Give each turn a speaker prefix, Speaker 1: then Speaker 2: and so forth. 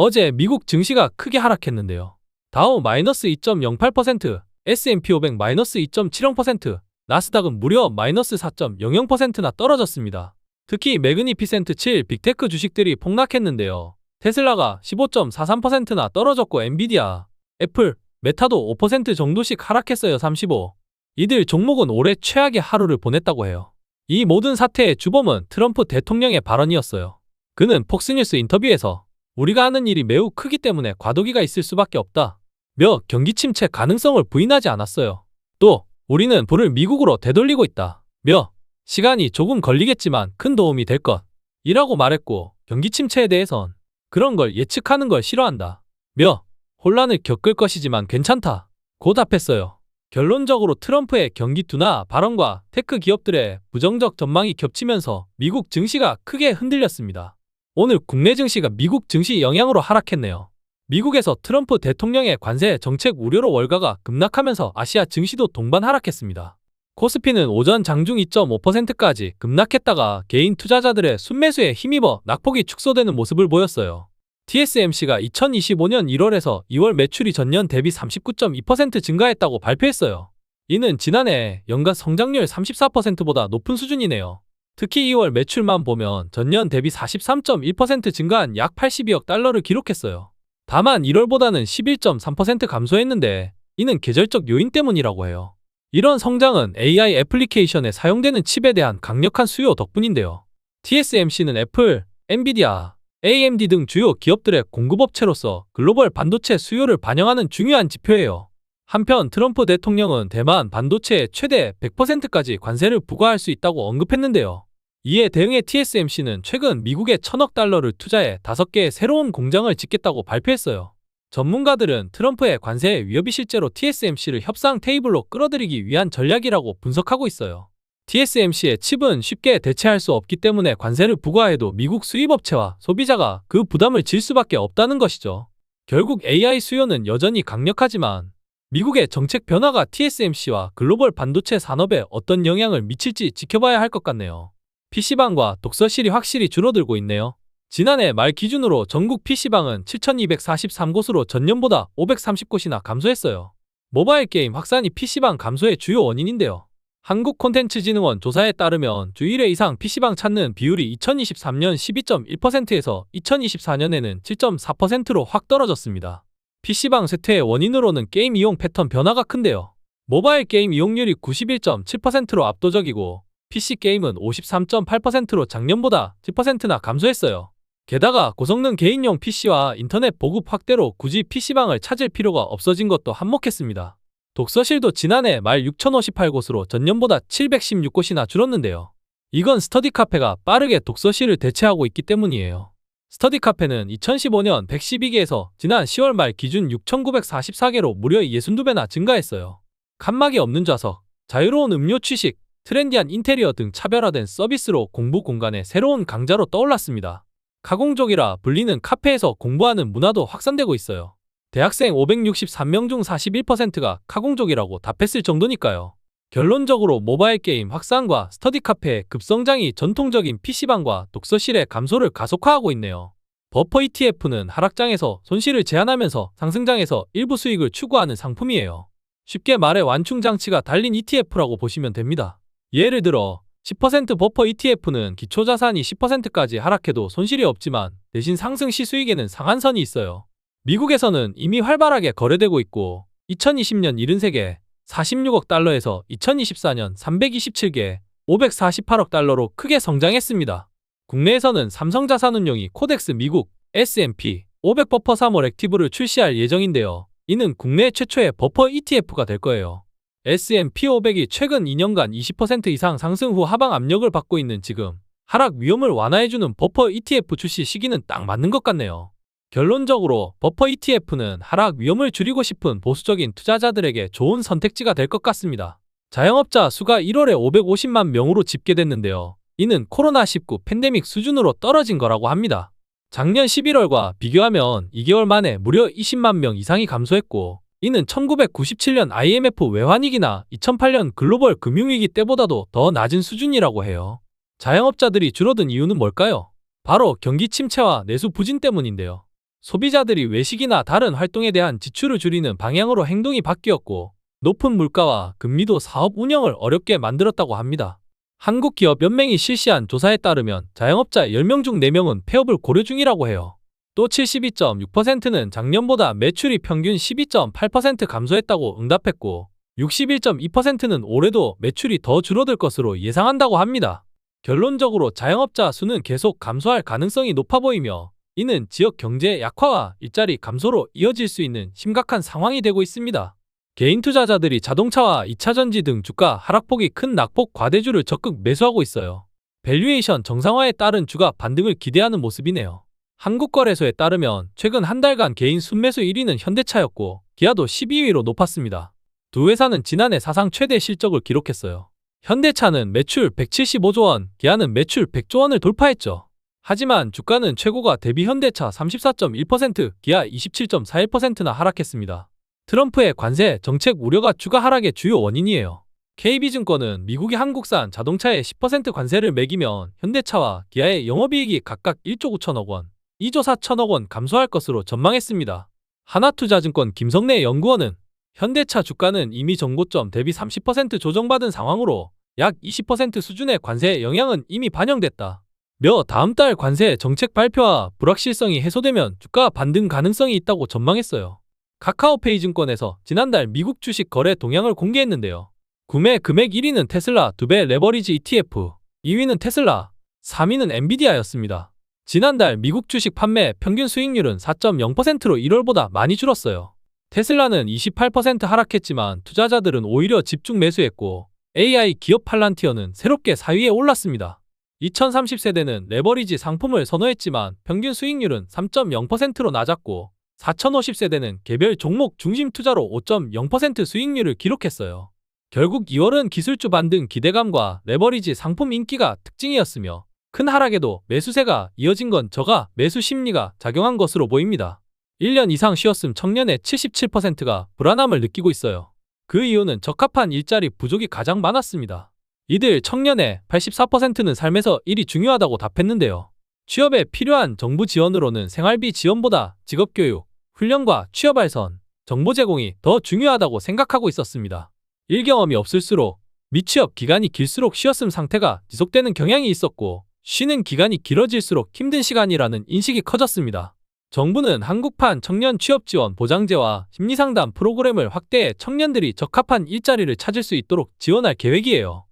Speaker 1: 어제 미국 증시가 크게 하락했는데요. 다우 마이너스 2.08%, S&P 500 마이너스 2.70%, 나스닥은 무려 마이너스 4.00%나 떨어졌습니다. 특히 매그니피센트 7 빅테크 주식들이 폭락했는데요. 테슬라가 15.43%나 떨어졌고 엔비디아, 애플, 메타도 5% 정도씩 하락했어요. 35. 이들 종목은 올해 최악의 하루를 보냈다고 해요. 이 모든 사태의 주범은 트럼프 대통령의 발언이었어요. 그는 폭스뉴스 인터뷰에서 우리가 하는 일이 매우 크기 때문에 과도기가 있을 수밖에 없다 며 경기 침체 가능성을 부인하지 않았어요. 또 우리는 불을 미국으로 되돌리고 있다 며 시간이 조금 걸리겠지만 큰 도움이 될 것이라고 말했고, 경기 침체에 대해선 그런 걸 예측하는 걸 싫어한다 며 혼란을 겪을 것이지만 괜찮다고 답했어요. 결론적으로 트럼프의 경기 둔화 발언과 테크 기업들의 부정적 전망이 겹치면서 미국 증시가 크게 흔들렸습니다. 오늘 국내 증시가 미국 증시 영향으로 하락했네요. 미국에서 트럼프 대통령의 관세 정책 우려로 월가가 급락하면서 아시아 증시도 동반 하락했습니다. 코스피는 오전 장중 2.5%까지 급락했다가 개인 투자자들의 순매수에 힘입어 낙폭이 축소되는 모습을 보였어요. TSMC가 2025년 1월에서 2월 매출이 전년 대비 39.2% 증가했다고 발표했어요. 이는 지난해 연간 성장률 34%보다 높은 수준이네요. 특히 2월 매출만 보면 전년 대비 43.1% 증가한 약 82억 달러를 기록했어요. 다만 1월보다는 11.3% 감소했는데 이는 계절적 요인 때문이라고 해요. 이런 성장은 AI 애플리케이션에 사용되는 칩에 대한 강력한 수요 덕분인데요. TSMC는 애플, 엔비디아, AMD 등 주요 기업들의 공급업체로서 글로벌 반도체 수요를 반영하는 중요한 지표예요. 한편 트럼프 대통령은 대만 반도체에 최대 100%까지 관세를 부과할 수 있다고 언급했는데요. 이에 대응해 TSMC는 최근 미국에 1,000억 달러를 투자해 5개의 새로운 공장을 짓겠다고 발표했어요. 전문가들은 트럼프의 관세 위협이 실제로 TSMC를 협상 테이블로 끌어들이기 위한 전략이라고 분석하고 있어요. TSMC의 칩은 쉽게 대체할 수 없기 때문에 관세를 부과해도 미국 수입업체와 소비자가 그 부담을 질 수밖에 없다는 것이죠. 결국 AI 수요는 여전히 강력하지만 미국의 정책 변화가 TSMC와 글로벌 반도체 산업에 어떤 영향을 미칠지 지켜봐야 할 것 같네요. PC방과 독서실이 확실히 줄어들고 있네요. 지난해 말 기준으로 전국 PC방은 7,243곳으로 전년보다 530곳이나 감소했어요. 모바일 게임 확산이 PC방 감소의 주요 원인인데요. 한국콘텐츠진흥원 조사에 따르면 주 1회 이상 PC방 찾는 비율이 2023년 12.1%에서 2024년에는 7.4%로 확 떨어졌습니다. PC방 쇠퇴의 원인으로는 게임 이용 패턴 변화가 큰데요. 모바일 게임 이용률이 91.7%로 압도적이고 PC게임은 53.8%로 작년보다 10%나 감소했어요. 게다가 고성능 개인용 PC와 인터넷 보급 확대로 굳이 PC방을 찾을 필요가 없어진 것도 한몫했습니다. 독서실도 지난해 말 6,058곳으로 전년보다 716곳이나 줄었는데요. 이건 스터디 카페가 빠르게 독서실을 대체하고 있기 때문이에요. 스터디 카페는 2015년 112개에서 지난 10월 말 기준 6,944개로 무려 62배나 증가했어요. 칸막이 없는 좌석, 자유로운 음료 취식, 트렌디한 인테리어 등 차별화된 서비스로 공부 공간의 새로운 강자로 떠올랐습니다. 가공족이라 불리는 카페에서 공부하는 문화도 확산되고 있어요. 대학생 563명 중 41%가 카공족이라고 답했을 정도니까요. 결론적으로 모바일 게임 확산과 스터디 카페의 급성장이 전통적인 PC방과 독서실의 감소를 가속화하고 있네요. 버퍼 ETF는 하락장에서 손실을 제한하면서 상승장에서 일부 수익을 추구하는 상품이에요. 쉽게 말해 완충 장치가 달린 ETF라고 보시면 됩니다. 예를 들어 10% 버퍼 ETF는 기초자산이 10%까지 하락해도 손실이 없지만 대신 상승 시 수익에는 상한선이 있어요. 미국에서는 이미 활발하게 거래되고 있고 2020년 73개, 46억 달러에서 2024년 327개, 548억 달러로 크게 성장했습니다. 국내에서는 삼성자산운용이 코덱스 미국 S&P 500 버퍼 3월 액티브를 출시할 예정인데요. 이는 국내 최초의 버퍼 ETF가 될 거예요. S&P 500이 최근 2년간 20% 이상 상승 후 하방 압력을 받고 있는 지금 하락 위험을 완화해주는 버퍼 ETF 출시 시기는 딱 맞는 것 같네요. 결론적으로 버퍼 ETF는 하락 위험을 줄이고 싶은 보수적인 투자자들에게 좋은 선택지가 될 것 같습니다. 자영업자 수가 1월에 550만 명으로 집계됐는데요. 이는 코로나19 팬데믹 수준으로 떨어진 거라고 합니다. 작년 11월과 비교하면 2개월 만에 무려 20만 명 이상이 감소했고, 이는 1997년 IMF 외환위기나 2008년 글로벌 금융위기 때보다도 더 낮은 수준이라고 해요. 자영업자들이 줄어든 이유는 뭘까요? 바로 경기 침체와 내수 부진 때문인데요. 소비자들이 외식이나 다른 활동에 대한 지출을 줄이는 방향으로 행동이 바뀌었고, 높은 물가와 금리도 사업 운영을 어렵게 만들었다고 합니다. 한국기업연맹이 실시한 조사에 따르면 자영업자 10명 중 4명은 폐업을 고려 중이라고 해요. 또 72.6%는 작년보다 매출이 평균 12.8% 감소했다고 응답했고, 61.2%는 올해도 매출이 더 줄어들 것으로 예상한다고 합니다. 결론적으로 자영업자 수는 계속 감소할 가능성이 높아 보이며, 이는 지역 경제 약화와 일자리 감소로 이어질 수 있는 심각한 상황이 되고 있습니다. 개인 투자자들이 자동차와 2차전지 등 주가 하락폭이 큰 낙폭 과대주를 적극 매수하고 있어요. 밸류에이션 정상화에 따른 주가 반등을 기대하는 모습이네요. 한국거래소에 따르면 최근 한 달간 개인 순매수 1위는 현대차였고, 기아도 12위로 높았습니다. 두 회사는 지난해 사상 최대 실적을 기록했어요. 현대차는 매출 175조 원, 기아는 매출 100조 원을 돌파했죠. 하지만 주가는 최고가 대비 현대차 34.1%, 기아 27.41%나 하락했습니다. 트럼프의 관세 정책 우려가 주가 하락의 주요 원인이에요. KB증권은 미국이 한국산 자동차에 10% 관세를 매기면 현대차와 기아의 영업이익이 각각 1조 9천억 원, 2조 4천억 원 감소할 것으로 전망했습니다. 하나투자증권 김성래 연구원은 현대차 주가는 이미 정고점 대비 30% 조정받은 상황으로 약 20% 수준의 관세의 영향은 이미 반영됐다. 다음 달 관세 정책 발표와 불확실성이 해소되면 주가 반등 가능성이 있다고 전망했어요. 카카오페이 증권에서 지난달 미국 주식 거래 동향을 공개했는데요. 구매 금액 1위는 테슬라 2배 레버리지 ETF, 2위는 테슬라, 3위는 엔비디아였습니다. 지난달 미국 주식 판매 평균 수익률은 4.0%로 1월보다 많이 줄었어요. 테슬라는 28% 하락했지만 투자자들은 오히려 집중 매수했고, AI 기업 팔란티어는 새롭게 4위에 올랐습니다. 2030세대는 레버리지 상품을 선호했지만 평균 수익률은 3.0%로 낮았고, 4050세대는 개별 종목 중심 투자로 5.0% 수익률을 기록했어요. 결국 2월은 기술주 반등 기대감과 레버리지 상품 인기가 특징이었으며, 큰 하락에도 매수세가 이어진 건 저가 매수 심리가 작용한 것으로 보입니다. 1년 이상 쉬었음 청년의 77%가 불안함을 느끼고 있어요. 그 이유는 적합한 일자리 부족이 가장 많았습니다. 이들 청년의 84%는 삶에서 일이 중요하다고 답했는데요. 취업에 필요한 정부 지원으로는 생활비 지원보다 직업교육, 훈련과 취업 알선, 정보 제공이 더 중요하다고 생각하고 있었습니다. 일 경험이 없을수록 미취업 기간이 길수록 쉬었음 상태가 지속되는 경향이 있었고, 쉬는 기간이 길어질수록 힘든 시간이라는 인식이 커졌습니다. 정부는 한국판 청년 취업 지원 보장제와 심리상담 프로그램을 확대해 청년들이 적합한 일자리를 찾을 수 있도록 지원할 계획이에요.